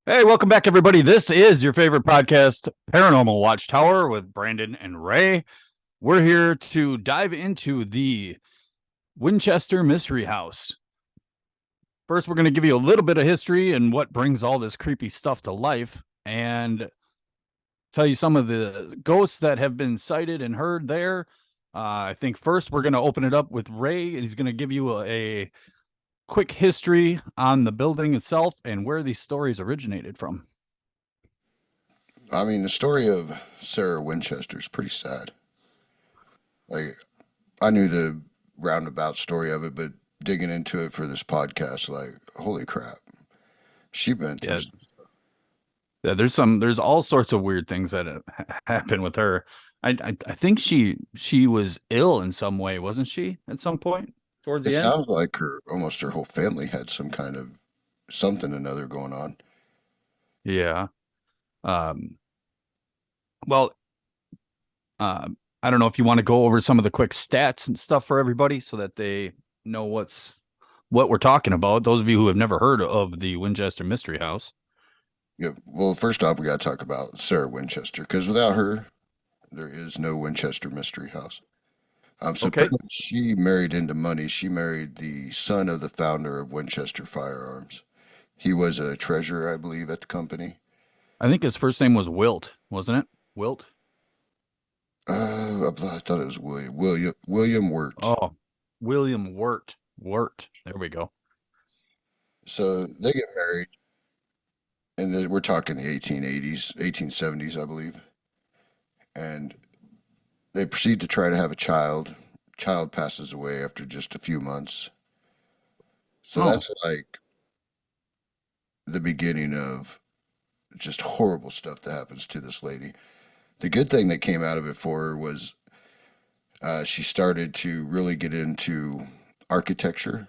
Hey, welcome back, everybody. This is your favorite podcast, Paranormal Watchtower, with Brandon and Ray. We're here to dive into the Winchester Mystery House. First, we're going to give you a little bit of history and what brings all this creepy stuff to life, and tell you some of the ghosts that have been sighted and heard there. I think first we're going to open it up with Ray, and he's going to give you a quick history on the building itself and where these stories originated from. I mean, the story of Sarah Winchester is pretty sad. Like, I knew the roundabout story of it, but digging into it for this podcast, like, holy crap, she been through. Yeah, yeah, there's all sorts of weird things that happen with her. I think she was ill in some way, wasn't she, at some point towards It the end? sounds like almost her whole family had some kind of something or another going on. Yeah. Um, well, uh, I don't know if you want to go over some of the quick stats and stuff for everybody so that they know what we're talking about. Those of you who have never heard of the Winchester Mystery House. Yeah. Well, first off, we got to talk about Sarah Winchester because without her, there is no Winchester Mystery House. So Okay. pretty much she married into money. She married the son of the founder of Winchester Firearms. He was a treasurer, I believe, at the company. I think his first name was Wilt, wasn't it? Wilt? I thought it was William Wirt. Oh, William Wirt. Wirt. There we go. So they get married, and we're talking the 1880s, 1870s, I believe. And they proceed to try to have a child. Child passes away after just a few months. So Oh, that's like the beginning of just horrible stuff that happens to this lady. The good thing that came out of it for her was she started to really get into architecture.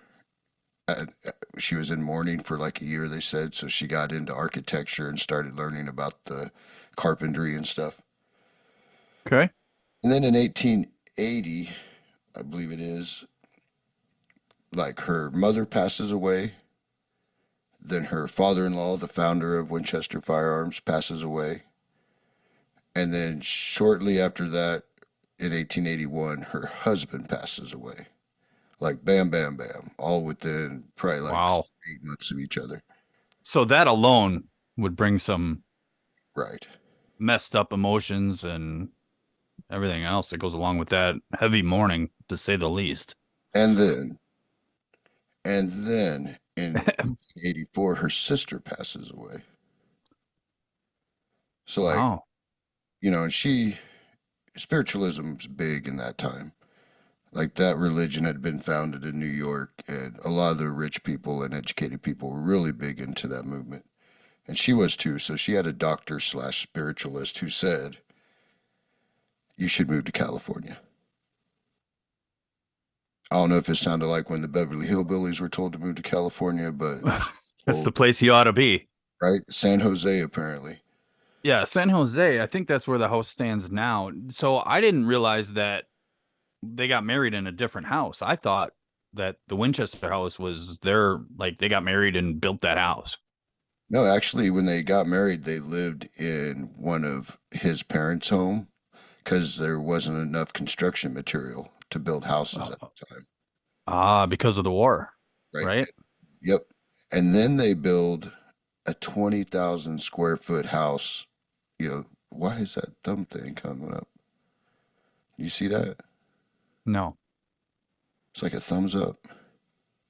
She was in mourning for like a year, they said, so she got into architecture and started learning about the carpentry and stuff. okay. And then in 1880, I believe it is, like her mother passes away. Then her father in law, the founder of Winchester Firearms, passes away. And then shortly after that, in 1881, her husband passes away. Like bam, bam, bam, all within probably like Wow. 8 months of each other. So that alone would bring some Right. messed up emotions and everything else that goes along with that heavy mourning, to say the least. And then, and then in 1884, her sister passes away. So, like, Wow. and spiritualism's big in that time. Like, that religion had been founded in New York, and a lot of the rich people and educated people were really big into that movement. And she was too. So, she had a doctor slash spiritualist who said, you should move to California. I don't know if it sounded like when the Beverly Hillbillies were told to move to California, but That's the told, place you ought to be. right? San Jose, apparently. Yeah, San Jose, I think that's where the house stands now. So I didn't realize that they got married in a different house. I thought that the Winchester house was their, like, they got married and built that house. No, actually, when they got married, they lived in one of his parents' home because there wasn't enough construction material to build houses at Uh, the time, because of the war, right? right? Yep. And then they build a 20,000 square foot house. Why is that thumb thing coming up? You see that? No. It's like a thumbs up.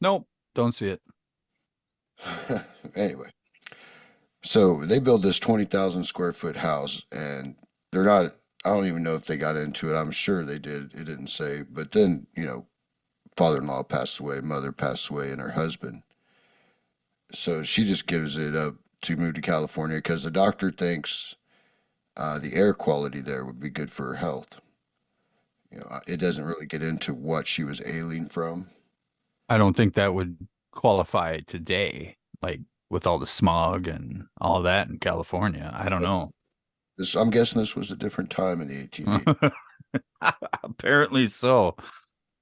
Nope. Don't see it. Anyway, so they build this 20,000 square foot house, and they're not, I don't even know if they got into it. I'm sure they did. It didn't say. But then, father in law passed away, mother passed away, and her husband. So she just gives it up to move to California because the doctor thinks the air quality there would be good for her health. It doesn't really get into what she was ailing from. I don't think that would qualify today, like with all the smog and all that in California. I don't But know. I'm guessing this was a different time in the 1880s. Apparently so. So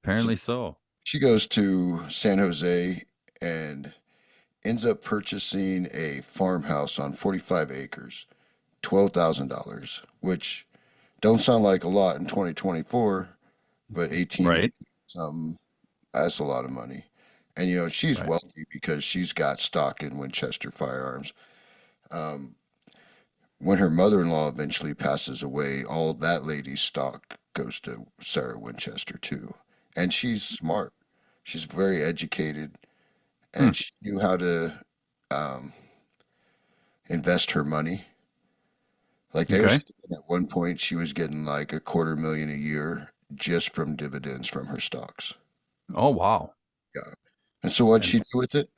Apparently so. she goes to San Jose, and ends up purchasing a farmhouse on 45 acres, $12,000, which don't sound like a lot in 2024, but 18 Right. something, that's a lot of money. And she's Right. wealthy because she's got stock in Winchester firearms. Um, when her mother-in-law eventually passes away, all that lady's stock goes to Sarah Winchester too. And she's smart. She's very educated, Hmm. and she knew how to um, invest her money. Like they were Okay. saying at one point, she was getting like a quarter million a year just from dividends from her stocks. Oh, wow. Yeah. And so what'd And she do with it?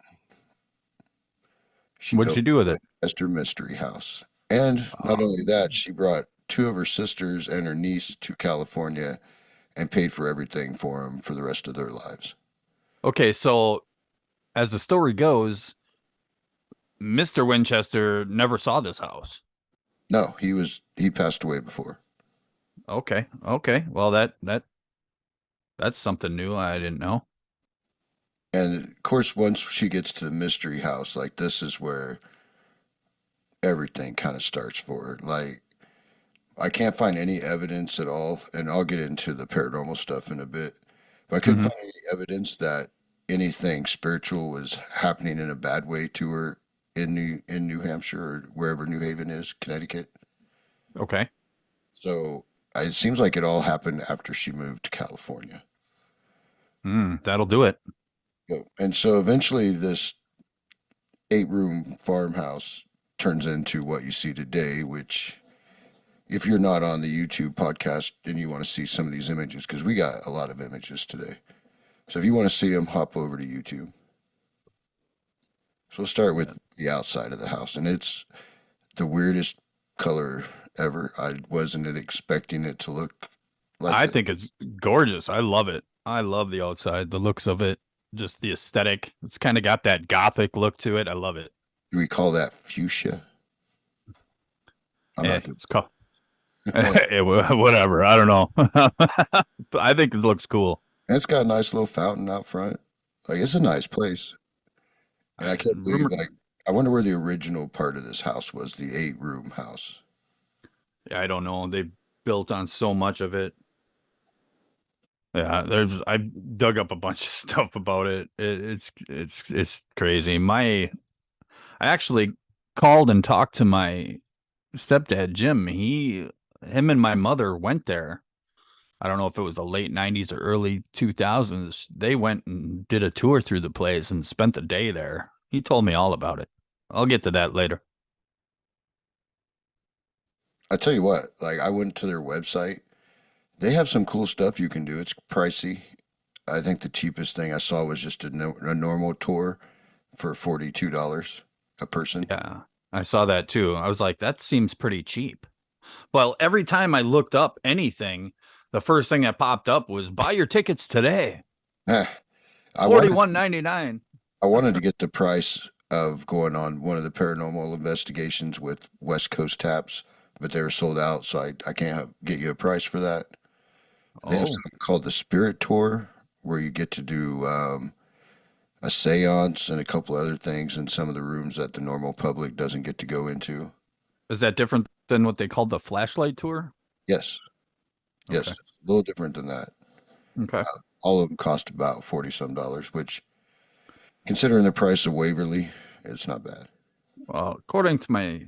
She what'd built you do with it? Winchester Mystery House. And not only that, she brought two of her sisters and her niece to California and paid for everything for them for the rest of their lives. Okay, so as the story goes, Mr. Winchester never saw this house. No, he passed away before. Okay. Okay. Well, that's something new I didn't know. And of course, once she gets to the mystery house, like this is where everything kind of starts for her. Like I can't find any evidence at all, and I'll get into the paranormal stuff in a bit. But I couldn't Hmm. find any evidence that anything spiritual was happening in a bad way to her in New Hampshire or wherever New Haven is, Connecticut. Okay. So it seems like it all happened after she moved to California. That'll do it. And so eventually, this 8-room farmhouse turns into what you see today, which if you're not on the YouTube podcast and you want to see some of these images, because we got a lot of images today. So if you want to see them, hop over to YouTube. So we'll start Yeah. with the outside of the house, and it's the weirdest color ever. I wasn't expecting it to look like I this. think it's gorgeous. I love it. I love the outside, the looks of it, just the aesthetic. It's kind of got that gothic look to it. I love it. Do we call that fuchsia? I'm not good. It's called whatever. I don't know. But I think it looks cool. And it's got a nice little fountain out front. Like it's a nice place. And I can't believe Rumor, like I wonder where the original part of this house was, the 8-room house. I don't know. They built on so much of it. Yeah, I dug up a bunch of stuff about it. It's crazy. I actually called and talked to my stepdad, Jim. Him and my mother went there. I don't know if it was the late 90s or early 2000s. They went and did a tour through the place and spent the day there. He told me all about it. I'll get to that later. I tell you what, like I went to their website. They have some cool stuff you can do. It's pricey. I think the cheapest thing I saw was just a, no, a normal tour for $42 a person. Yeah, I saw that too. I was like, that seems pretty cheap. Well, every time I looked up anything, the first thing that popped up was buy your tickets today. Eh, I wanted 41.99. I wanted to get the price of going on one of the paranormal investigations with West Coast Taps, but they were sold out, so I can't get you a price for that. They have Oh, something called the Spirit Tour, where you get to do a seance and a couple other things in some of the rooms that the normal public doesn't get to go into. is that different than what they called the flashlight tour? Yes, yes, Okay. it's a little different than that. Okay. All of them cost about 40 some dollars, which, considering the price of Waverly, it's not bad. Well, according to my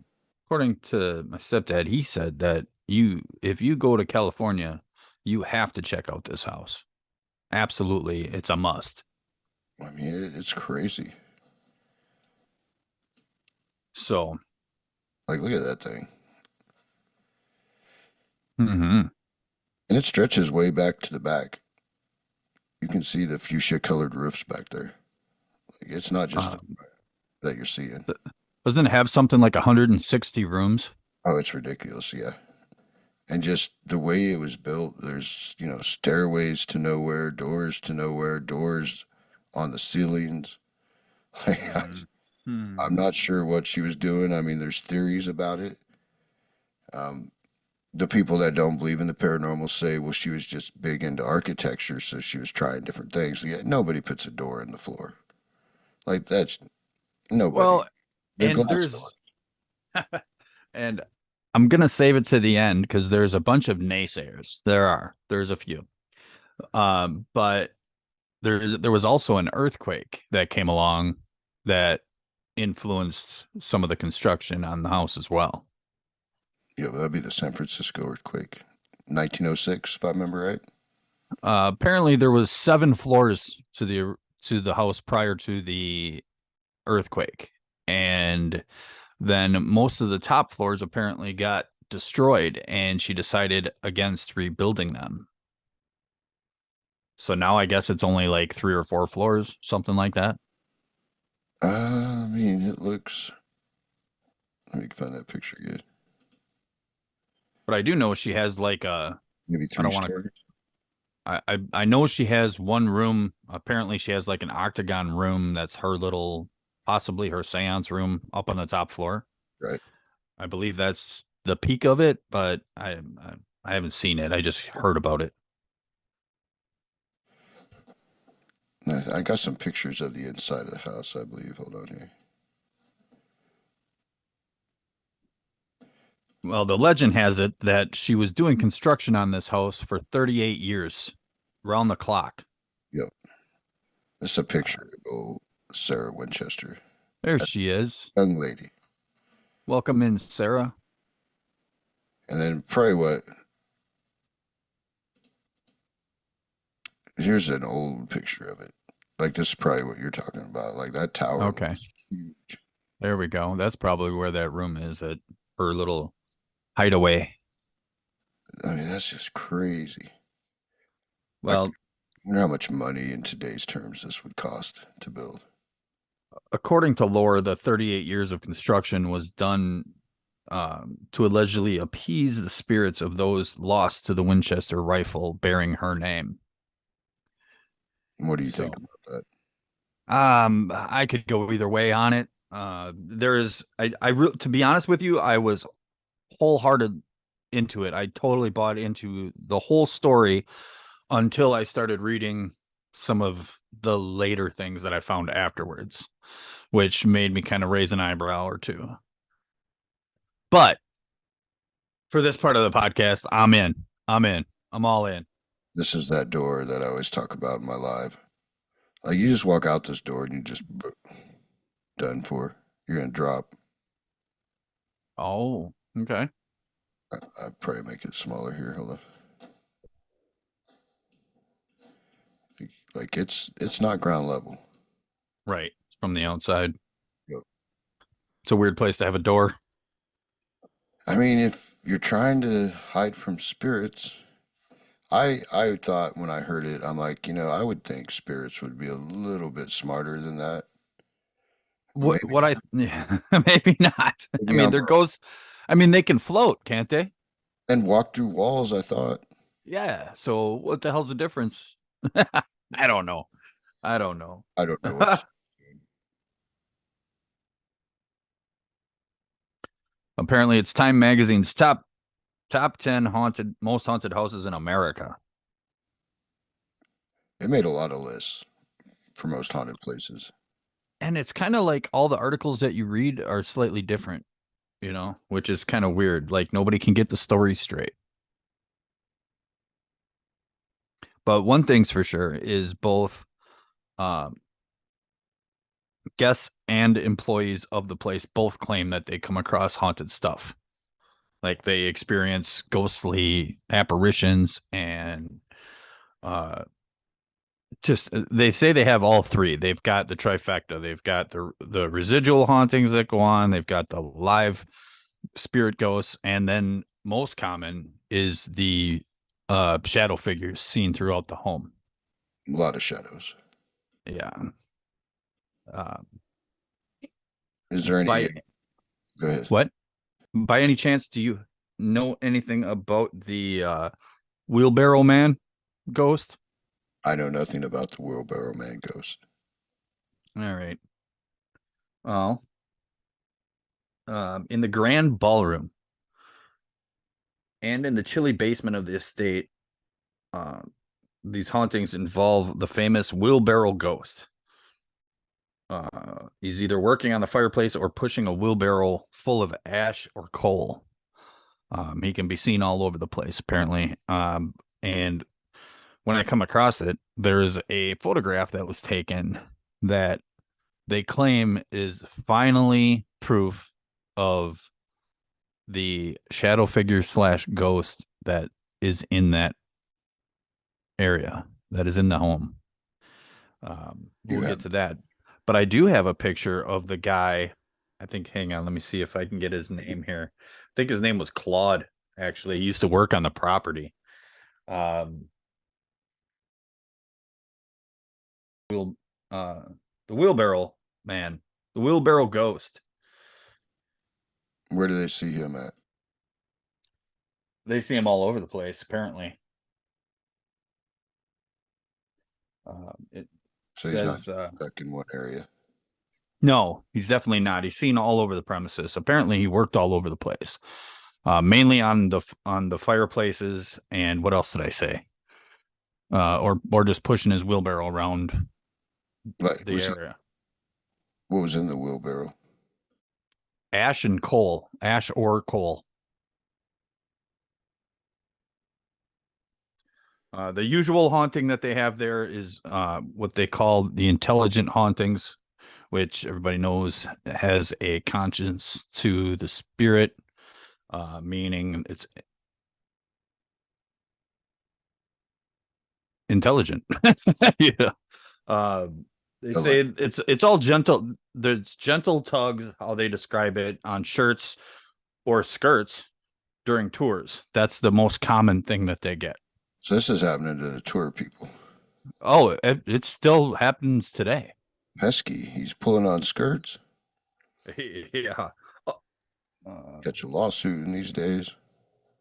stepdad, he said that if you go to California, you have to check out this house. Absolutely, it's a must. I mean, it's crazy. So, Like, look at that thing. mhm. And it stretches way back to the back. You can see the fuchsia colored roofs back there. Like, it's not just uh, the front that you're seeing. doesn't it have something like 160 rooms? Oh, it's ridiculous. Yeah. And just the way it was built, there's, stairways to nowhere, doors on the ceilings. Like, Mhm. I'm Hmm. not sure what she was doing. I mean, there's theories about it. Um, the people that don't believe in the paranormal say, well, she was just big into architecture, so she was trying different things. Yeah, nobody puts a door in the floor. Like, that's Nobody. Well, They're and glass doors. there's and I'm gonna save it to the end because there's a bunch of naysayers. There's a few. But there was also an earthquake that came along that influenced some of the construction on the house as well. Yeah, well, that'd be the San Francisco earthquake, 1906, if I remember right. Apparently there was 7 floors to the house prior to the earthquake, and then most of the top floors apparently got destroyed, and she decided against rebuilding them. So now I guess it's only like 3 or 4 floors, something like that. I mean, it looks. Let me find that picture again. But I do know she has like a Maybe I three don't want to stories. I know she has one room. Apparently she has like an octagon room that's her little possibly her seance room up on the top floor. Right. I believe that's the peak of it, but I haven't seen it. I just heard about it. I got some pictures of the inside of the house, I believe. Hold on here. Well, the legend has it that she was doing construction on this house for 38 years, round the clock. Yep. This is a picture of old Sarah Winchester, There a she is. young lady. Welcome in, Sarah. And then probably what? Here's an old picture of it. Like this is probably what you're talking about. Like that tower Okay, was huge. there we go. That's probably where that room is at her little hideaway. I mean, that's just crazy. I Well, wonder how much money in today's terms this would cost to build. according to lore, the 38 years of construction was done to allegedly appease the spirits of those lost to the Winchester rifle bearing her name. What do you So, think about I could go either way on it. There is, to be honest with you, I was wholehearted into it. I totally bought into the whole story until I started reading some of the later things that I found afterwards, which made me kind of raise an eyebrow or two. But for this part of the podcast, I'm in. I'm in. I'm all in. this is that door that I always talk about in my live. Like you just walk out this door and you just done for. You're gonna drop. Oh, okay. I'd probably make it smaller here. Hold on. Like it's not ground level. Right. From the outside. Yep. It's a weird place to have a door. I mean, if you're trying to hide from spirits, I thought when I heard it, I'm like, I would think spirits would be a little bit smarter than that. What Maybe what I maybe not. I maybe mean, I'm there wrong. goes I mean, they can float, can't they? And walk through walls. I thought. Yeah. So what the hell's the difference? I don't know. I don't know. I don't know what. Apparently it's Time Magazine's top 10 most haunted houses in America. It made a lot of lists for most haunted places. And it's kind of like all the articles that you read are slightly different, which is kind of weird. Like nobody can get the story straight. But one thing's for sure is both um, guests and employees of the place both claim that they come across haunted stuff. Like they experience ghostly apparitions and just they say they have all three. They've got the trifecta. They've got the residual hauntings that go on. They've got the live spirit ghosts, and then most common is the shadow figures seen throughout the home. A lot of shadows. Yeah. Uh, Is there any? by Go ahead. what? By any chance, do you know anything about the wheelbarrow man ghost? I know nothing about the wheelbarrow man ghost. All right. Well, in the grand ballroom and in the chilly basement of the estate, uh, these hauntings involve the famous wheelbarrow ghost. He's either working on the fireplace or pushing a wheelbarrow full of ash or coal. He can be seen all over the place, apparently. And when I come across it, there is a photograph that was taken that they claim is finally proof of the shadow figure slash ghost that is in that area, that is in the home. We'll get to that. But I do have a picture of the guy. I think, hang on, let me see if I can get his name here. I think his name was Claude, actually. He used to work on the property. Wheel, the wheelbarrow man, the wheelbarrow ghost. Where do they see him at? They see him all over the place, apparently. It So he's not says, stuck in one area. no, he's definitely not. He's seen all over the premises. Apparently, he worked all over the place, mainly on the fireplaces. And what else did I say? Or just pushing his wheelbarrow around Like, the area. What was in the wheelbarrow? Ash and coal, ash or coal. The usual haunting that they have there is what they call the intelligent hauntings, which everybody knows has a conscience to the spirit, meaning it's intelligent. Yeah. They say it's all gentle. There's gentle tugs, how they describe it, on shirts or skirts during tours. That's the most common thing that they get. So this is happening to the tour people. Oh, it still happens today. Pesky. He's pulling on skirts. Yeah. Catch a lawsuit in these days.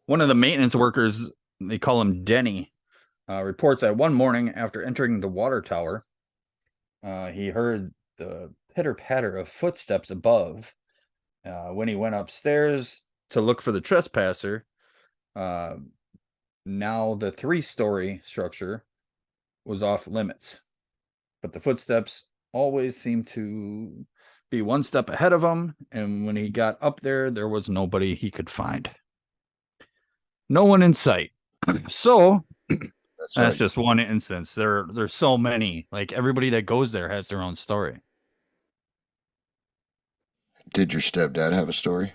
One of the maintenance workers, they call him Denny, reports that one morning after entering the water tower, he heard the pitter patter of footsteps above. When he went upstairs to look for the trespasser, now the 3-story structure was off limits, but the footsteps always seemed to be one step ahead of him. And when he got up there, there was nobody he could find. No one in sight. So that's just one instance. There's so many. Like, everybody that goes there has their own story. Did your stepdad have a story?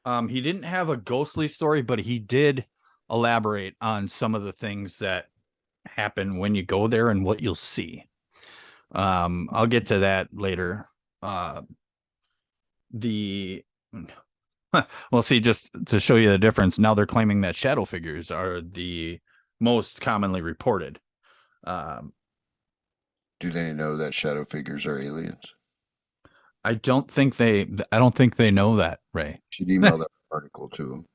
He didn't have a ghostly story, but he did elaborate on some of the things that happen when you go there and what you'll see. I'll get to that later. The Well, see, just to show you the difference, now they're claiming that shadow figures are the most commonly reported. Do they know that shadow figures are aliens? I don't think they know that, Ray. You should email that article to them.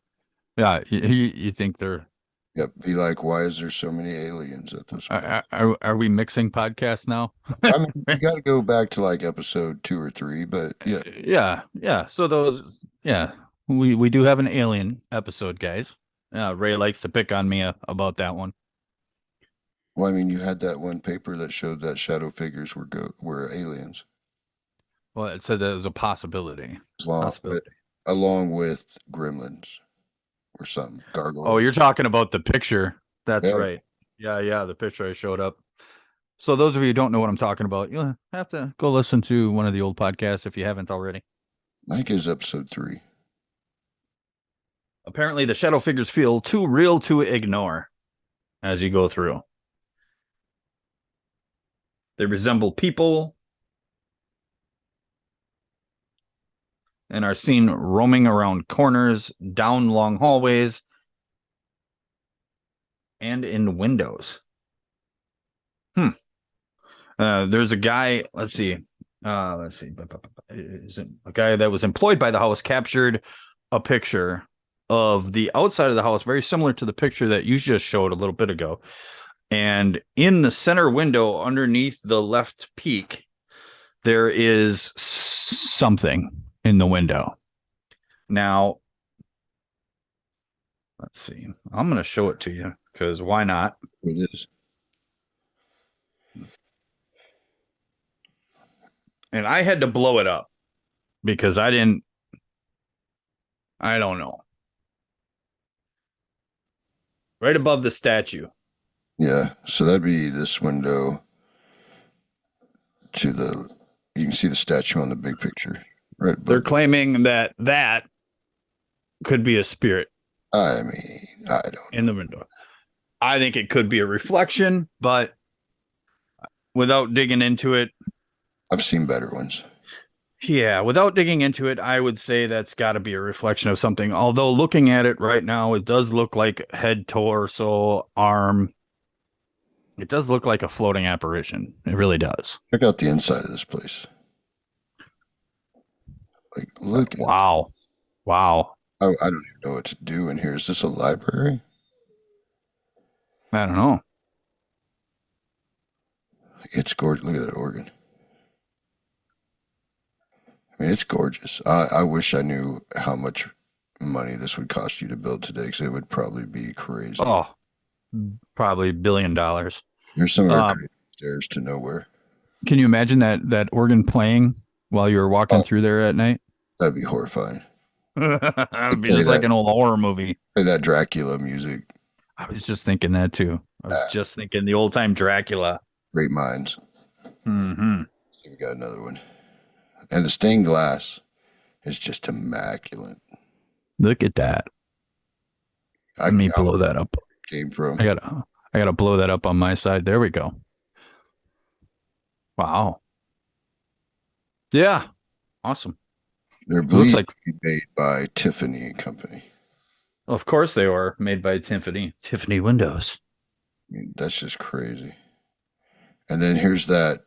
Yeah, you think they're... Yep. Be like, why is there so many aliens at this place? Are we mixing podcasts now? I mean, you got to go back to like episode 2 or 3, but yeah. Yeah. So those, yeah, we do have an alien episode, guys. Ray likes to pick on me about that one. Well, I mean, you had that one paper that showed that shadow figures were aliens. Well, it said that was a possibility. Along with gremlins or something. Gargoyles. Oh, you're talking about the picture. That's Yeah. right. Yeah, the picture I showed up. So those of you who don't know what I'm talking about, you'll have to go listen to one of the old podcasts if you haven't already. I think it's episode 3. Apparently, the shadow figures feel too real to ignore as you go through. They resemble people and are seen roaming around corners, down long hallways, and in windows. There's a guy, let's see. Is it a guy that was employed by the house captured a picture of the outside of the house, very similar to the picture that you just showed a little bit ago. And in the center window, underneath the left peak, there is something in the window. Now, let's see. I'm going to show it to you because why not? It is. and I had to blow it up because I don't know. Right above the statue. Yeah, so that'd be this window to the. You can see the statue on the big picture, right They're above. claiming that could be a spirit I mean, I don't in know. the window. I think it could be a reflection, but without digging into it, I've seen better ones. yeah, without digging into it, I would say that's got to be a reflection of something. Although looking at it right now, it does look like head, torso, arm. It does look like a floating apparition. It really does. Check out the inside of this place. Like, look at. Wow. Wow. I don't even know what to do in here. Is this a library? I don't know. It's gorgeous. Look at that organ. I mean, it's gorgeous. I wish I knew how much money this would cost you to build today, because it would probably be crazy. Oh, probably $1 billion. Here's some of our crazy stairs to nowhere. Can you imagine that organ playing while you were walking through there at night? That'd be horrifying. It'd be just like an old horror movie. Play that Dracula music. I was just thinking that too. I was just thinking the old time Dracula. Great minds. Mm-hmm. So we got another one. And the stained glass is just immaculate. Look at that. Let me blow that up. Came from. I gotta blow that up on my side. There we go. Wow. Yeah. Awesome. They're Looks like made by Tiffany and Company. Of course they were made by Tiffany Windows. I mean, that's just crazy. And then here's the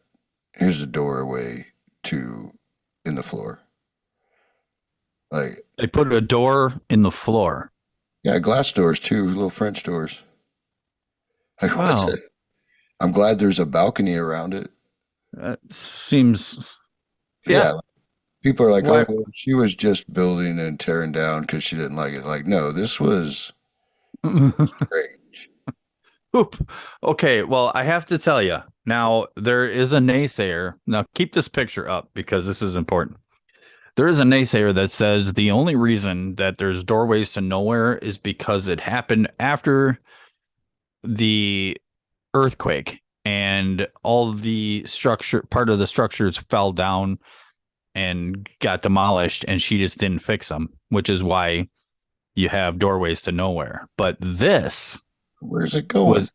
doorway in the floor. Like, they put a door in the floor. Yeah, glass doors too, little French doors. Like, wow. I'm glad there's a balcony around it. That seems. Yeah. People are like, oh, well, she was just building and tearing down because she didn't like it. Like, no, this was strange. Oop. Okay, well, I have to tell you, now there is a naysayer. Now keep this picture up because this is important. There is a naysayer that says the only reason that there's doorways to nowhere is because it happened after the earthquake and all the part of the structures fell down and got demolished, and she just didn't fix them, which is why you have doorways to nowhere. But where's it going?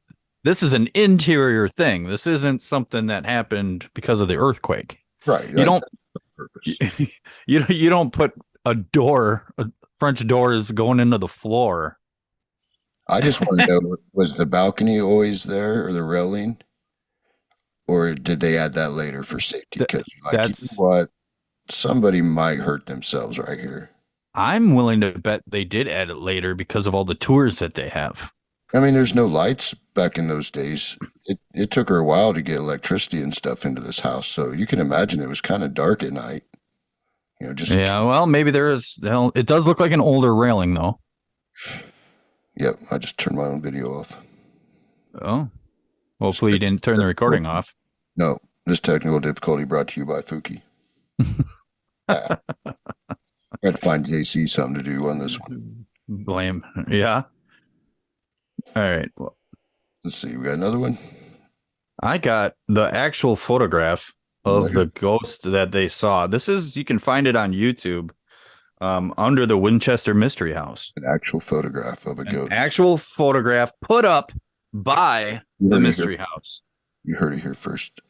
This is an interior thing. This isn't something that happened because of the earthquake. Right. You don't. You don't put a French doors going into the floor. I just want to know, was the balcony always there or the railing? Or did they add that later for safety? Because you know what? Somebody might hurt themselves right here. I'm willing to bet they did add it later because of all the tours that they have. I mean, there's no lights back in those days. It took her a while to get electricity and stuff into this house. So you can imagine it was kind of dark at night. You know, just well, maybe there is. It does look like an older railing, though. Yep, I just turned my own video off. Oh, hopefully you didn't turn the recording off. No, this technical difficulty brought to you by Fuki. I had to find JC something to do on this one. Blame, yeah. All right. Well, let's see. We got another one. I got the actual photograph of the ghost that they saw. You can find it on YouTube under the Winchester Mystery House. An actual photograph of a ghost. An actual photograph put up by the Mystery House. You heard it here first.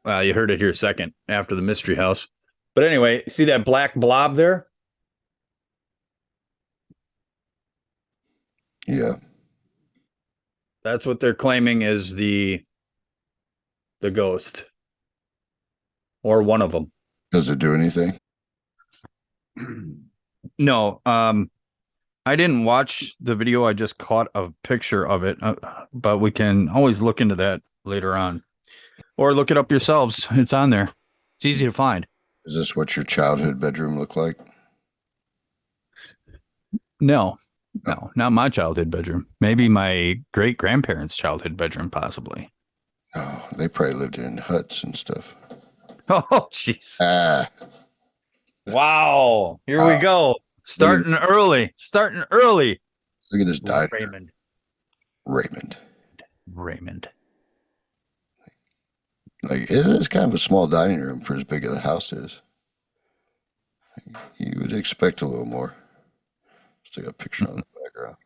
Well, you heard it here second after the Mystery House. But anyway, see that black blob there? Yeah. That's what they're claiming is the ghost. Or one of them. Does it do anything? No. I didn't watch the video. I just caught a picture of it. But we can always look into that later on. Or look it up yourselves. It's on there. It's easy to find. Is this what your childhood bedroom looked like? No, not my childhood bedroom. Maybe my great-grandparents' childhood bedroom, possibly. Oh, they probably lived in huts and stuff. Oh, jeez. Ah, Wow. Here we wow. go. Look at Starting early. Starting early. look at this dining room, Raymond. Raymond. Raymond. Like it is kind of a small dining room for as big as the house is. You would expect a little more. Still got a picture on the background.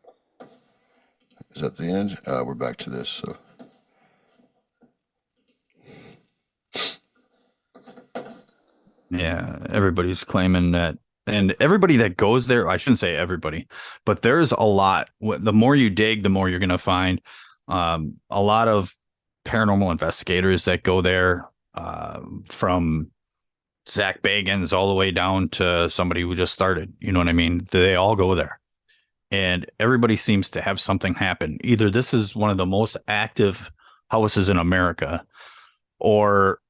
Is that the end? We're back to this. So Yeah, everybody's claiming that, and everybody that goes there, I shouldn't say everybody, but there's a lot. The more you dig, the more you're going to find. A lot of paranormal investigators that go there, from Zach Bagans all the way down to somebody who just started. You know what I mean? They all go there, and everybody seems to have something happen. Either this is one of the most active houses in America, or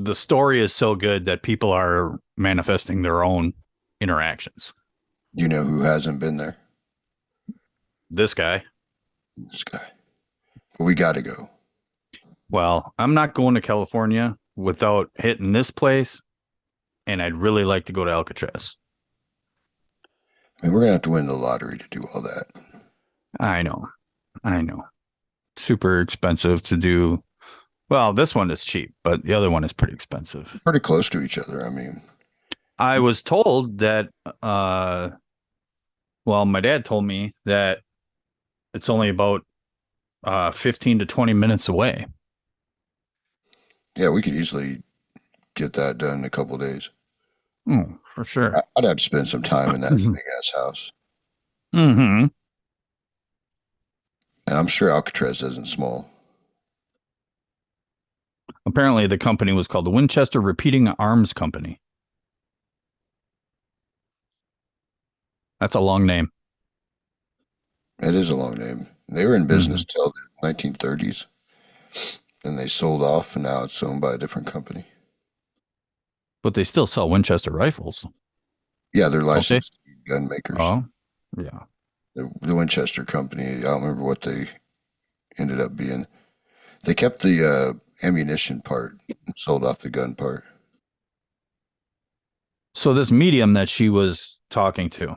the story is so good that people are manifesting their own interactions. do you know who hasn't been there? This guy, This guy. We got to go. well, I'm not going to California without hitting this place, and I'd really like to go to Alcatraz. I mean, we're gonna have to win the lottery to do all that. I know. I know. Super expensive to do. Well, this one is cheap, but the other one is pretty expensive. Pretty close to each other. I mean, I was told that, well, my dad told me that it's only about 15 to 20 minutes away. yeah, we could easily get that done in a couple of days. Oh, for sure. I'd have to spend some time in that big ass house, Mm-hmm. and I'm sure Alcatraz isn't small. Apparently, the company was called the Winchester Repeating Arms Company. That's a long name. It is a long name. They were in business till the 1930s, and they sold off, and now it's owned by a different company. But they still sell Winchester rifles. Yeah, they're Okay. licensed gun makers. Oh, yeah. The Winchester company. I don't remember what they ended up being. They kept the ammunition part and sold off the gun part. So this medium that she was talking to,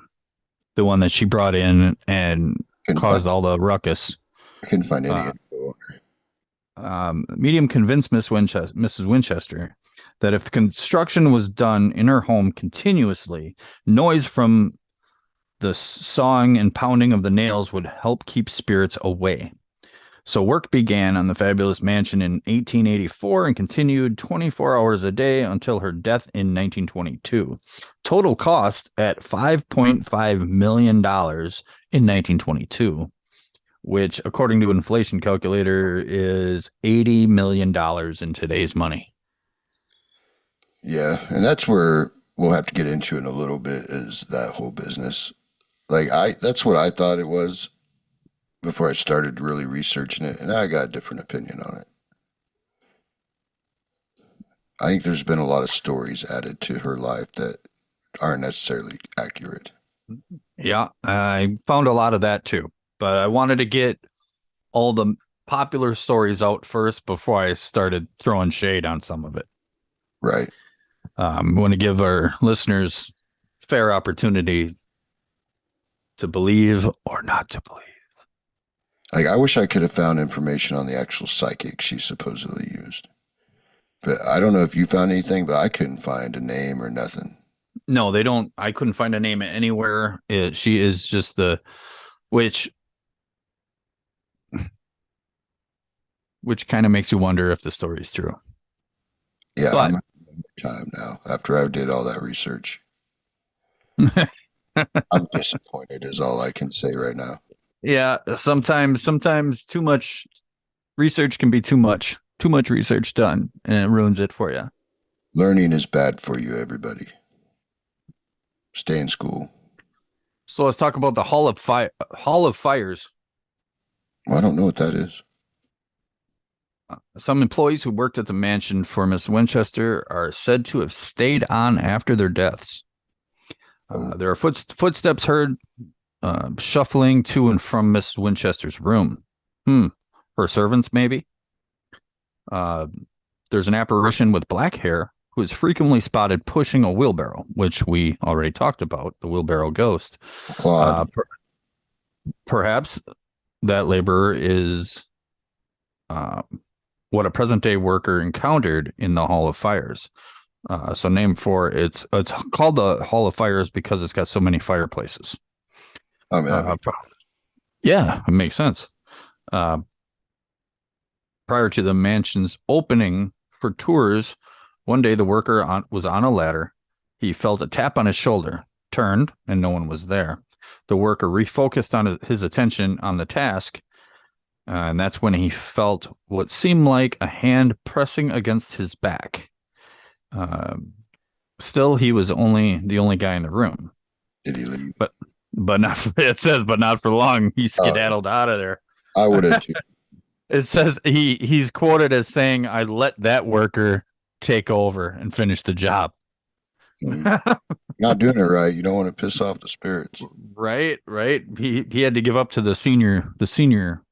the one that she brought in and Couldn't caused find, all the ruckus, couldn't find any uh, info. medium convinced Mrs. Winchester that if the construction was done in her home continuously, noise from the sawing and pounding of the nails would help keep spirits away. So work began on the fabulous mansion in 1884 and continued 24 hours a day until her death in 1922. Total cost at $5.5 million in 1922, which, according to inflation calculator, is $80 million in today's money. Yeah, and that's where we'll have to get into in a little bit is that whole business. That's what I thought it was before I started really researching it, and I got a different opinion on it. I think there's been a lot of stories added to her life that aren't necessarily accurate. Yeah, I found a lot of that too, but I wanted to get all the popular stories out first before I started throwing shade on some of it. Right. I want to give our listeners fair opportunity to believe or not to believe. Like, I wish I could have found information on the actual psychic she supposedly used. But I don't know if you found anything, but I couldn't find a name or nothing. No, they don't. I couldn't find a name anywhere. She is just which kind of makes you wonder if the story is true. Yeah, But I'm having time now after I did all that research. I'm disappointed is all I can say right now. yeah, sometimes too much research can be too much. Too much research done, and it ruins it for you. Learning is bad for you, everybody. Stay in school. So let's talk about the Hall of Fires. Well, I don't know what that is. Some employees who worked at the mansion for Miss Winchester are said to have stayed on after their deaths. There are footsteps heard shuffling to and from Miss Winchester's room. Her servants, maybe. there's an apparition with black hair who is frequently spotted pushing a wheelbarrow, which we already talked about, the wheelbarrow ghost. Quad. Perhaps that laborer is uh, what a present day worker encountered in the Hall of Fires. So name for it's called the Hall of Fires because it's got so many fireplaces. I mean, Yeah, it makes sense. Uh, Prior to the mansion's opening for tours, one day the worker was on a ladder. He felt a tap on his shoulder, turned, and no one was there. The worker refocused on his attention on the task, and that's when he felt what seemed like a hand pressing against his back. Still, he was the only guy in the room. did he leave? But not. It says, but not for long. He skedaddled out of there. I would have too. It says he's quoted as saying, "I let that worker take over and finish the job." Not doing it right. You don't want to piss off the spirits. Right. He had to give up to the senior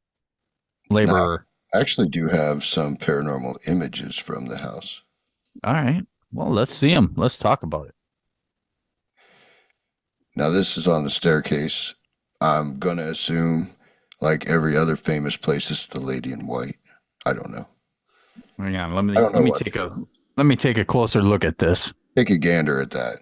laborer. I actually do have some paranormal images from the house. All right. Well, let's see them. Let's talk about it. Now, this is on the staircase. I'm going to assume, like every other famous place, it's the Lady in White. I don't know. Hang on. Let me take a closer look at this. Take a gander at that.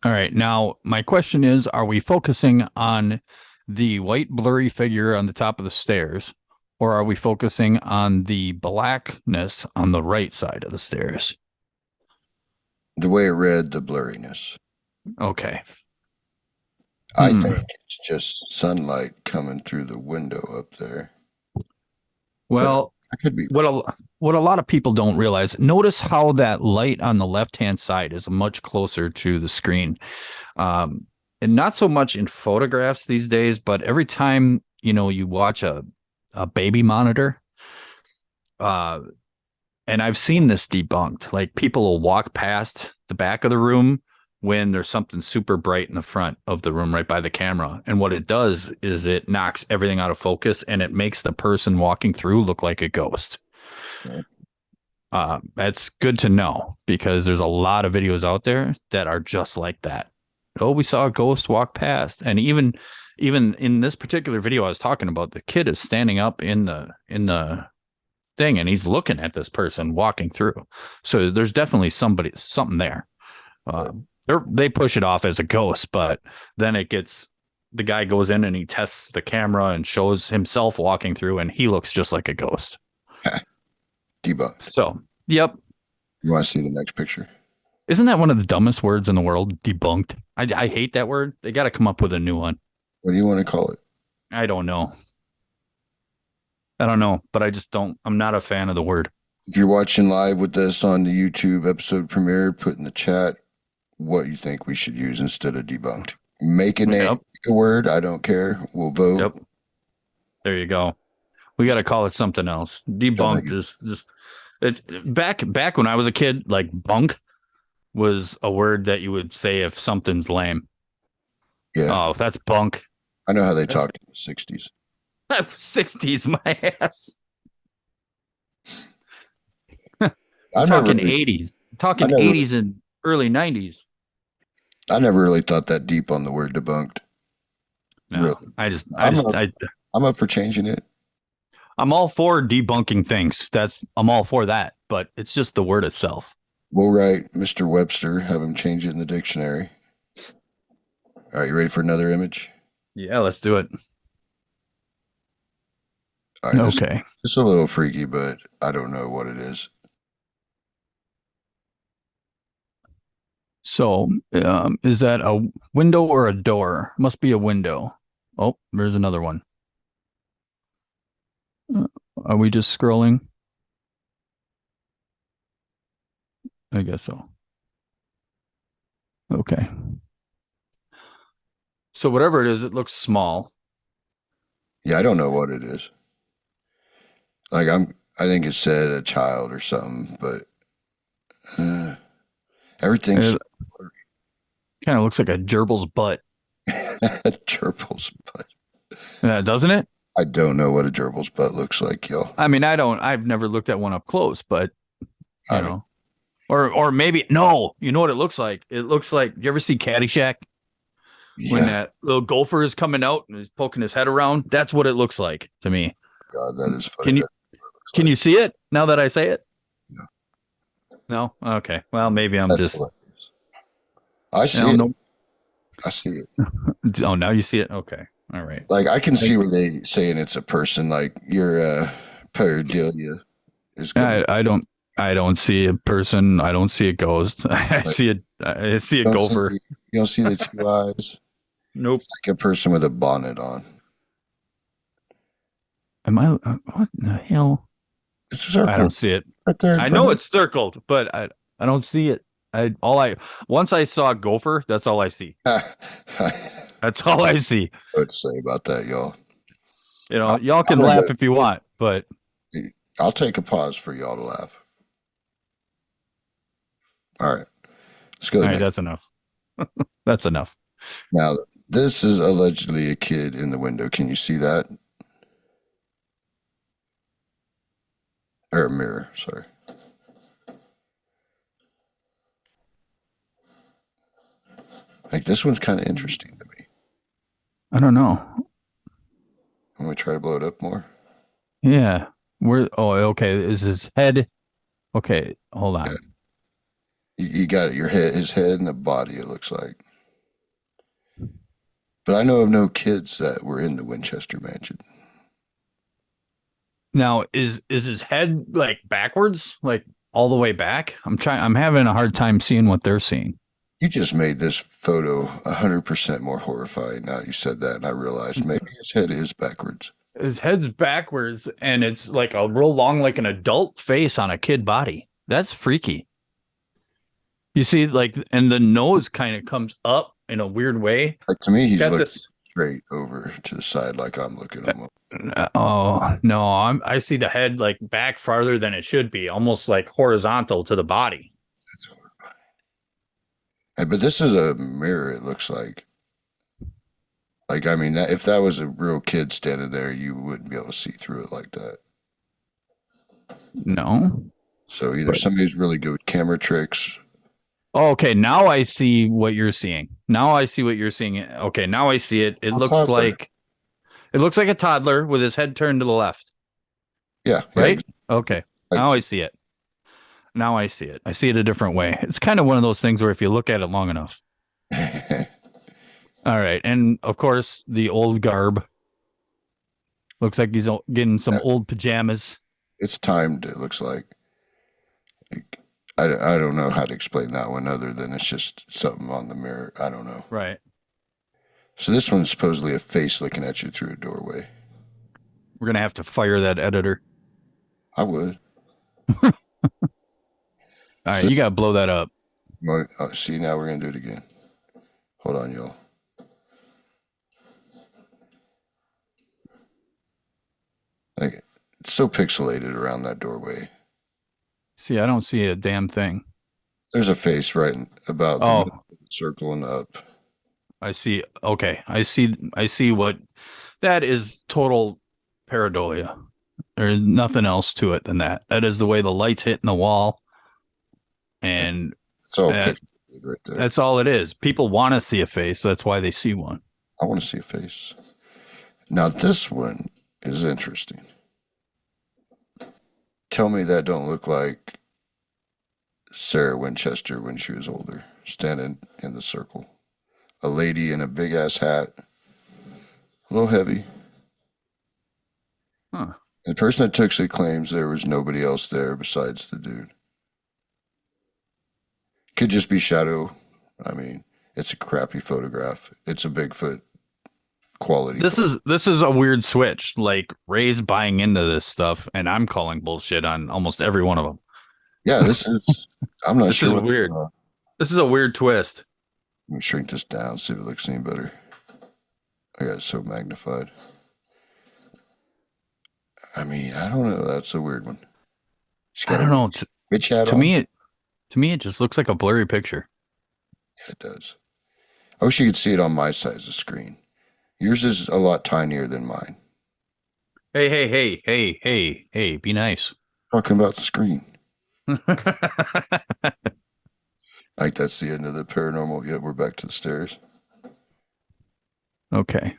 All right. Now, my question is, are we focusing on the white blurry figure on the top of the stairs, or are we focusing on the blackness on the right side of the stairs? The way it read, the blurriness. Okay. I think it's just sunlight coming through the window up there. Well, I could be. what a lot of people don't realize, notice how that light on the left-hand side is much closer to the screen. And not so much in photographs these days, but every time, you watch a baby monitor, and I've seen this debunked, like people will walk past the back of the room when there's something super bright in the front of the room right by the camera. And what it does is it knocks everything out of focus and it makes the person walking through look like a ghost. That's good to know because there's a lot of videos out there that are just like that. Oh, we saw a ghost walk past. And even in this particular video I was talking about, the kid is standing up in the thing and he's looking at this person walking through. So there's definitely something there. They push it off as a ghost, but then the guy goes in and he tests the camera and shows himself walking through and he looks just like a ghost. Debunked. So, yep. You want to see the next picture? Isn't that one of the dumbest words in the world? Debunked. I hate that word. They got to come up with a new one. What do you want to call it? I don't know, but I'm not a fan of the word. If you're watching live with us on the YouTube episode premiere, put in the chat what you think we should use instead of debunked. Make a name, make a word. I don't care. We'll vote. Yep. There you go. We got to call it something else. Debunked is just it's back when I was a kid. Like bunk was a word that you would say if something's lame. Yeah. Oh, if that's bunk. I know how they talked in the 60s. 60s, my ass. I'm talking 80s. Talking 80s and early 90s. I never really thought that deep on the word debunked. No, really. I'm up for changing it. I'm all for debunking things. I'm all for that, but it's just the word itself. We'll write Mr. Webster, have him change it in the dictionary. All right, you ready for another image? Yeah, let's do it. All right, okay. It's a little freaky, but I don't know what it is. So, is that a window or a door? Must be a window. Oh, there's another one. Are we just scrolling? I guess so. Okay. So whatever it is, it looks small. Yeah, I don't know what it is. Like I think it said a child or something, but everything's kind of looks like a gerbil's butt. a gerbil's butt. Doesn't it? I don't know what a gerbil's butt looks like, y'all. I mean, I've never looked at one up close, but you I mean, know, or maybe no, you know what it looks like? It looks like, you ever see Caddyshack when yeah, that little gopher is coming out and he's poking his head around? That's what it looks like to me. God, that is funny. Can you That looks can like you see it now that I say it? yeah, No? Okay. Well, maybe I'm that's just, hilarious. I you see know, it. no. I see it. Oh, now you see it? Okay. All right. Like I can see Thanks. where they saying it's a person. Like your pareidolia is gonna I don't see a person. I don't see a ghost. like I see a you don't see gopher. you don't see the two eyes. Nope. Like a person with a bonnet on. Am I what the hell? It's a I circle don't see it. right there in I front know of it's circled, but I don't see it. I once I saw a gopher, that's all I see. you. I That's all I see. know what to say about that, y'all. You know, I'll, y'all I'm can gonna laugh if you want, but I'll take a pause for y'all to laugh. All right, let's go to all the right, next. that's enough. That's enough. Now, this is allegedly a kid in the window. Can you see that? Or a mirror, sorry. Like this one's kind of interesting to me. I don't know. I'm gonna try to blow it up more. Yeah. Where oh okay. Is his head okay, hold Yeah, on. you got your head, his head, and the body. It looks like. But I know of no kids that were in the Winchester mansion. Now is his head like backwards? Like all the way back? I'm having a hard time seeing what they're seeing. You just made this photo 100% more horrifying. Now you said that, and I realized maybe his head is backwards. His head's backwards and it's like a real long, like an adult face on a kid body. That's freaky. You see, like, and the nose kind of comes up in a weird way. Like to me, he's Got looking this. straight over to the side, like I'm looking almost. Oh no, I see the head like back farther than it should be, almost like horizontal to the body. That's horrifying. Hey, but this is a mirror. It looks like. Like I mean, if that was a real kid standing there, you wouldn't be able to see through it like that. No, So either but somebody's really good with camera tricks. oh, okay. Now I see what you're seeing. Now I see what you're seeing. Okay, now I see it. On toddler. It looks like a toddler with his head turned to the left. Yeah, yeah. Right? Okay. Like, Now I see it. Now I see it. I see it a different way. It's kind of one of those things where if you look at it long enough. All right. And of course, the old garb looks like he's getting some old pajamas. it's timed. It looks like I don't know how to explain that one other than it's just something on the mirror. I don't know. Right. So this one's supposedly a face looking at you through a doorway. We're going to have to fire that editor. I would. All right. So You got to blow that up. see now we're gonna do it again. Hold on, y'all. Like it's so pixelated around that doorway. See, I don't see a damn thing. There's a face right about the Oh, middle of the circle and up. I see. Okay. I see what that is total pareidolia. There's nothing else to it than that. That is the way the light's hitting the wall. And It's all that, pixelated right there. that's all it is. People want to see a face. So that's why they see one. I want to see a face. Now this one is interesting. Tell me that don't look like Sarah Winchester when she was older, standing in the circle. A lady in a big ass hat, a little heavy. Huh. The person that took it claims there was nobody else there besides the dude. Could just be shadow. I mean, it's a crappy photograph. It's a Bigfoot quality. This is a weird switch. Like Ray's buying into this stuff, and I'm calling bullshit on almost every one of them. Yeah, this is. I'm not This sure. is weird. This is a weird twist. Let me shrink this down, see if it looks any better. I got it so magnified. I mean, I don't know. That's a weird one. She's I got don't a know. witch hat To on. me, it just looks like a blurry picture. Yeah, it does. I wish you could see it on my size of screen. Yours is a lot tinier than mine. Hey, be nice. Talking about the screen. Like that's the end of the paranormal. Yet we're back to the stairs. Okay.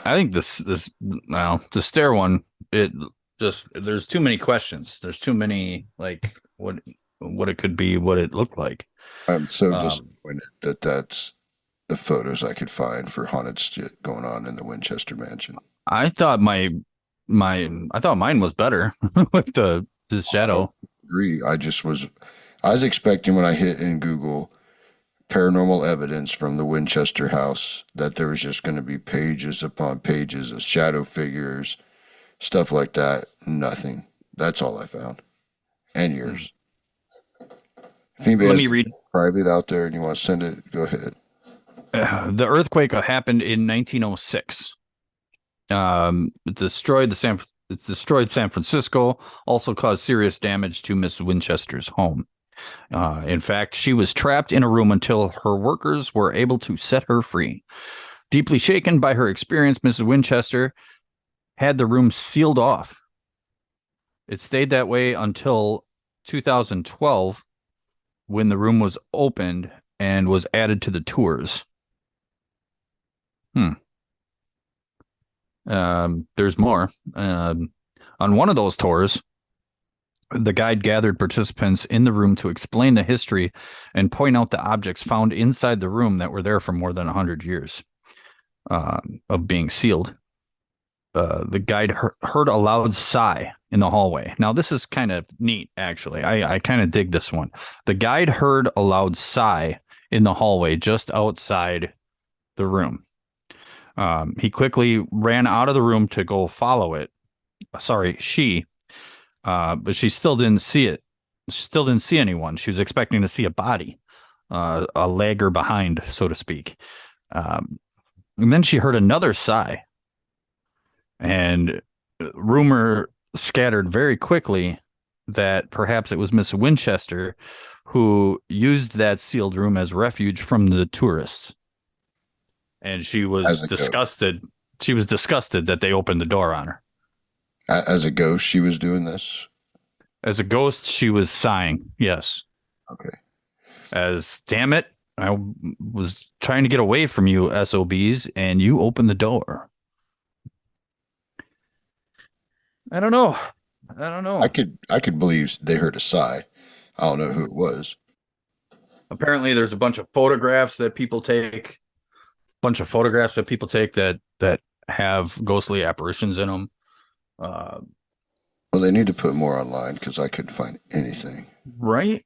I think this well, the stair one, it just there's too many questions. There's too many like what it could be, what it looked like. I'm so Um, disappointed that that's the photos I could find for haunted shit going on in the Winchester mansion. I thought I thought mine was better with the I don't shadow. agree. I was expecting when I hit in Google paranormal evidence from the Winchester house that there was just going to be pages upon pages of shadow figures, stuff like that. Nothing. That's all I found. And yours. If anybody Let has me read. private out there and you want to send it, go ahead. The earthquake happened in 1906. It destroyed San Francisco, also caused serious damage to Miss Winchester's home. In fact, she was trapped in a room until her workers were able to set her free. Deeply shaken by her experience, Mrs. Winchester had the room sealed off. It stayed that way until 2012 when the room was opened and was added to the tours. Hmm. There's more. On one of those tours, the guide gathered participants in the room to explain the history and point out the objects found inside the room that were there for more than 100 years of being sealed. The guide heard a loud sigh in the hallway. Now, this is kind of neat, actually. I kind of dig this one. The guide heard a loud sigh in the hallway just outside the room. He quickly ran out of the room to go follow it. Sorry, but she still didn't see it. Still didn't see anyone. She was expecting to see a body, a lagger behind, so to speak. And then she heard another sigh, and rumor scattered very quickly that perhaps it was Miss Winchester who used that sealed room as refuge from the tourists. And she was As a ghost. disgusted. She was disgusted that they opened the door on her. As a ghost, she was doing this. As a ghost, she was sighing. Yes. Okay. As damn it, I was trying to get away from you, SOBs, and you opened the door. I don't know. I don't know. I could believe they heard a sigh. I don't know who it was. Apparently, there's a bunch of photographs that people take. That have ghostly apparitions in them. Uh, Well, they need to put more online because I couldn't find anything. right.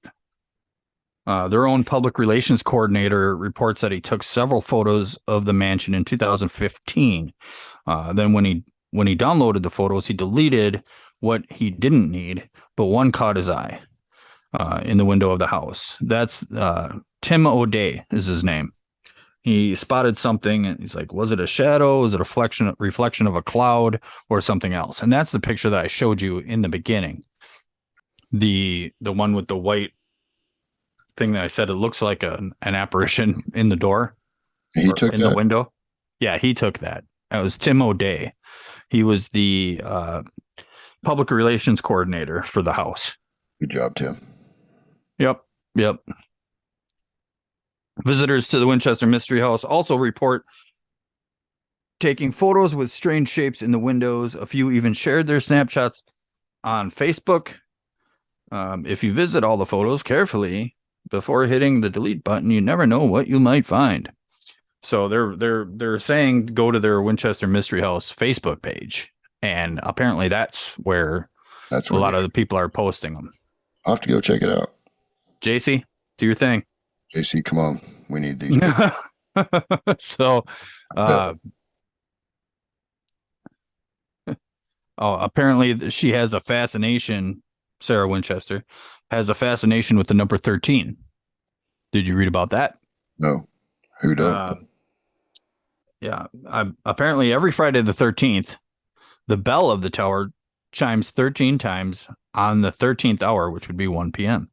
Their own public relations coordinator reports that he took several photos of the mansion in 2015. Then when he downloaded the photos, he deleted what he didn't need, but one caught his eye in the window of the house. That's Tim O'Day is his name. He spotted something and he's like, was it a shadow? Was it a reflection of a cloud or something else? And that's the picture that I showed you in the beginning. The one with the white thing that I said it looks like an apparition in the door He or took in that. the window. Yeah, he took that. That was Tim O'Day. He was the public relations coordinator for the house. Good job, Tim. Yep. Yep. Visitors to the Winchester Mystery House also report taking photos with strange shapes in the windows. A few even shared their snapshots on Facebook. If you visit all the photos carefully before hitting the delete button, you never know what you might find. So they're saying go to their Winchester Mystery House Facebook page, and apparently that's where That's a where lot of the people are posting them. I'll have to go check it out. JC, do your thing. JC, come on. We need these. So, apparently she has a fascination. Sarah Winchester has a fascination with the number 13. Did you read about that? No. Who don't? Yeah. Apparently every Friday the 13th, the bell of the tower chimes 13 times on the 13th hour, which would be 1 p.m.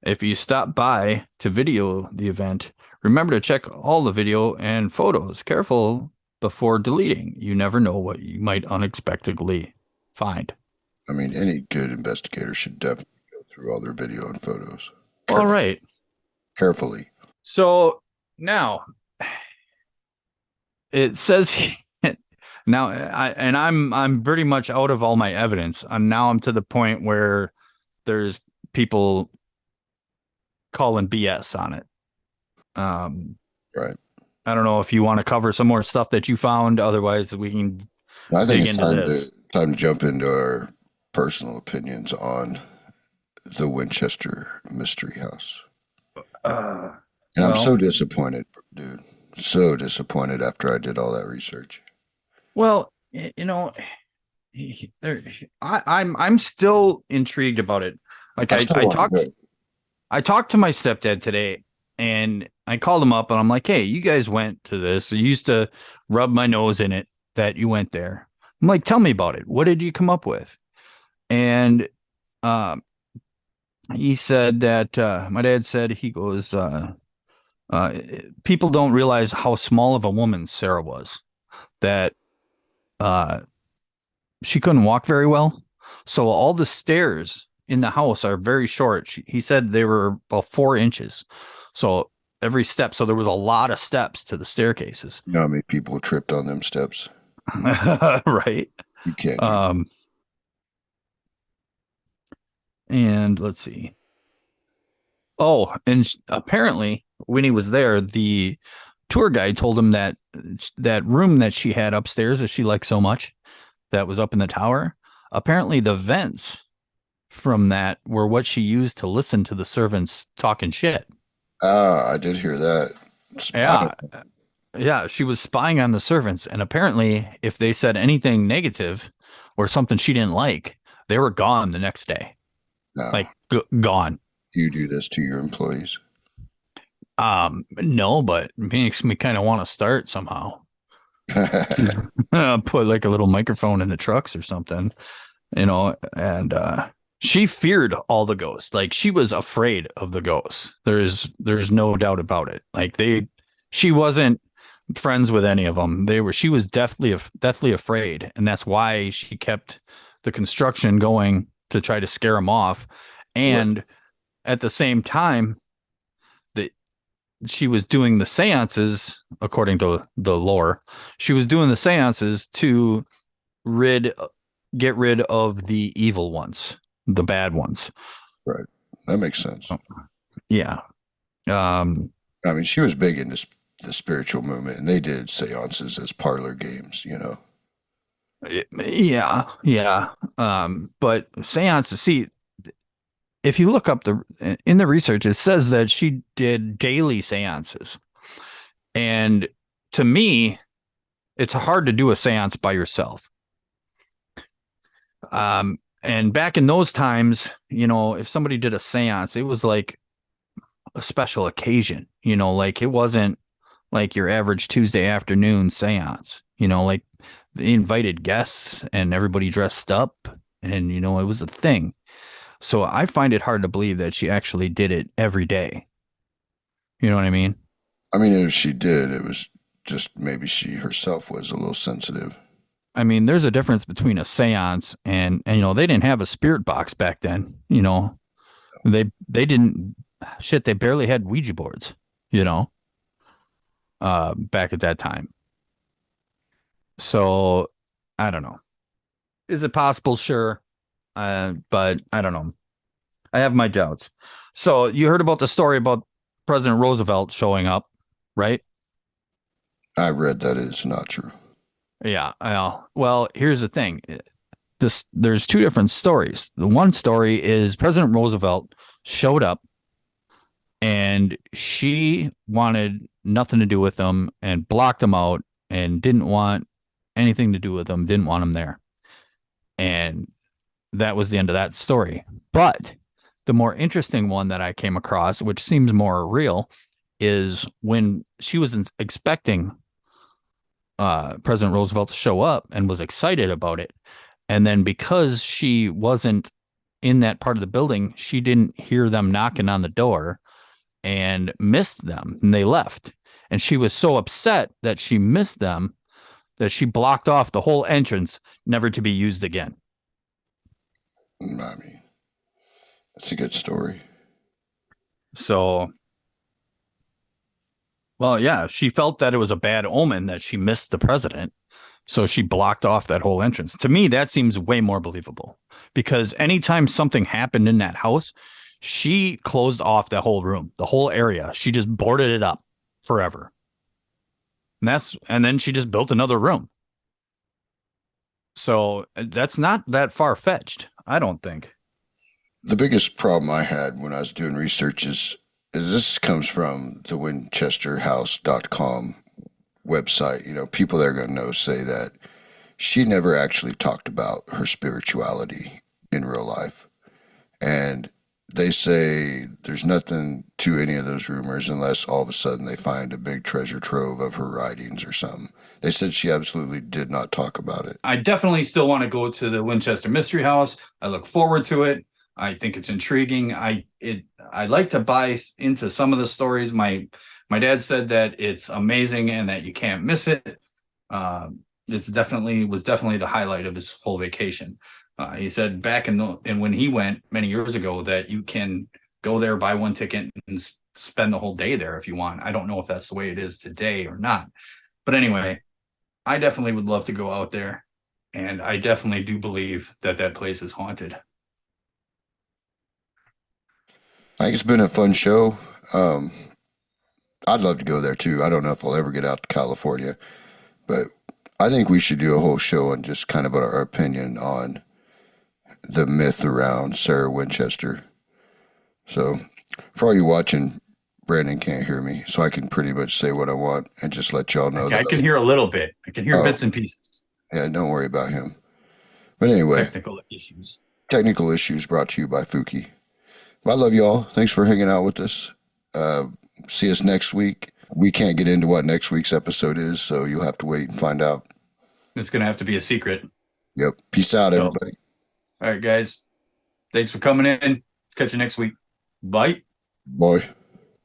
If you stop by to video the event, remember to check all the video and photos. Careful before deleting. You never know what you might unexpectedly find. I mean, any good investigator should definitely go through all their video and photos All right. carefully. So now it says now I'm pretty much out of all my evidence. I'm to the point where there's people calling BS on it. Right. I don't know if you want to cover some more stuff that you found. Otherwise, we can I think dig it's into this. time to jump into our personal opinions on the Winchester Mystery House. And I'm so disappointed, dude. So disappointed after I did all that research. Well, you know, I'm still intrigued about it. Like I talked to my stepdad today, and I called him up and I'm like, hey, you guys went to this. You used to rub my nose in it that you went there. I'm like, tell me about it. What did you come up with? And he said that my dad said, he goes, people don't realize how small of a woman Sarah was, that she couldn't walk very well. So all the stairs in the house are very short. He said they were about 4 inches. So every step, so there was a lot of steps to the staircases. You know how many people tripped on them steps? Right. You can't. And let's see. Oh, and apparently when he was there, the tour guide told him that that room that she had upstairs that she liked so much, that was up in the tower, apparently the vents from that were what she used to listen to the servants talking shit. I did hear that. Yeah, she was spying on the servants, and apparently if they said anything negative or something she didn't like, they were gone the next day. No. Like gone. Do you do this to your employees? No, but it makes me kind of want to start somehow. Put like a little microphone in the trucks or something, and she feared all the ghosts. Like, she was afraid of the ghosts. There's no doubt about it. Like, she wasn't friends with any of them. She was deathly afraid, and that's why she kept the construction going to try to scare them off. And at the same time that she was doing the seances, according to the lore, she was doing the seances to get rid of the evil ones, the bad ones. Right. That makes sense. Yeah. I mean, she was big into the spiritual movement, and they did seances as parlor games, Yeah. But seances, see, if you look up in the research, it says that she did daily seances. And to me, it's hard to do a seance by yourself. And back in those times, if somebody did a seance, it was like a special occasion, like it wasn't like your average Tuesday afternoon seance, like they invited guests and everybody dressed up, and, it was a thing. So I find it hard to believe that she actually did it every day. You know what I mean? I mean, if she did, it was just maybe she herself was a little sensitive. I mean, there's a difference between a seance and they didn't have a spirit box back then. They didn't, shit, they barely had Ouija boards, back at that time. So I don't know. Is it possible? Sure. But I don't know. I have my doubts. So you heard about the story about President Roosevelt showing up, right? I read that it's not true. Yeah. Well, here's the thing. There's two different stories. The one story is President Roosevelt showed up and she wanted nothing to do with them and blocked them out and didn't want anything to do with them, didn't want them there. And that was the end of that story. But the more interesting one that I came across, which seems more real, is when she was expecting President Roosevelt to show up and was excited about it. And then because she wasn't in that part of the building, she didn't hear them knocking on the door and missed them, and they left. And she was so upset that she missed them that she blocked off the whole entrance, never to be used again. I mean, that's a good story. So, well, yeah, she felt that it was a bad omen that she missed the president. So she blocked off that whole entrance. To me, that seems way more believable because anytime something happened in that house, she closed off that whole room, the whole area. She just boarded it up forever. And then she just built another room. So that's not that far fetched, I don't think. The biggest problem I had when I was doing research is this comes from the winchesterhouse.com website. You know, people that are going to know say that she never actually talked about her spirituality in real life. And they say there's nothing to any of those rumors unless all of a sudden they find a big treasure trove of her writings or something. They said she absolutely did not talk about it. I definitely still want to go to the Winchester Mystery House. I look forward to it. I think it's intriguing. I like to buy into some of the stories. My dad said that it's amazing and that you can't miss it. Was definitely the highlight of his whole vacation. He said back and when he went many years ago that you can go there, buy one ticket, and spend the whole day there if you want. I don't know if that's the way it is today or not. But anyway, I definitely would love to go out there. And I definitely do believe that that place is haunted. I think it's been a fun show. I'd love to go there too. I don't know if I'll ever get out to California, but I think we should do a whole show on just kind of our opinion on the myth around Sarah Winchester. So, for all you watching, Brandon can't hear me, so I can pretty much say what I want and just let y'all know I can hear a little bit. I can hear bits and pieces. Yeah, don't worry about him. But anyway, Technical issues brought to you by Fuki. Well, I love y'all. Thanks for hanging out with us. See us next week. We can't get into what next week's episode is, so you'll have to wait and find out. It's going to have to be a secret. Yep. Peace out, everybody. All right, guys. Thanks for coming in. Let's catch you next week. Bye. Bye.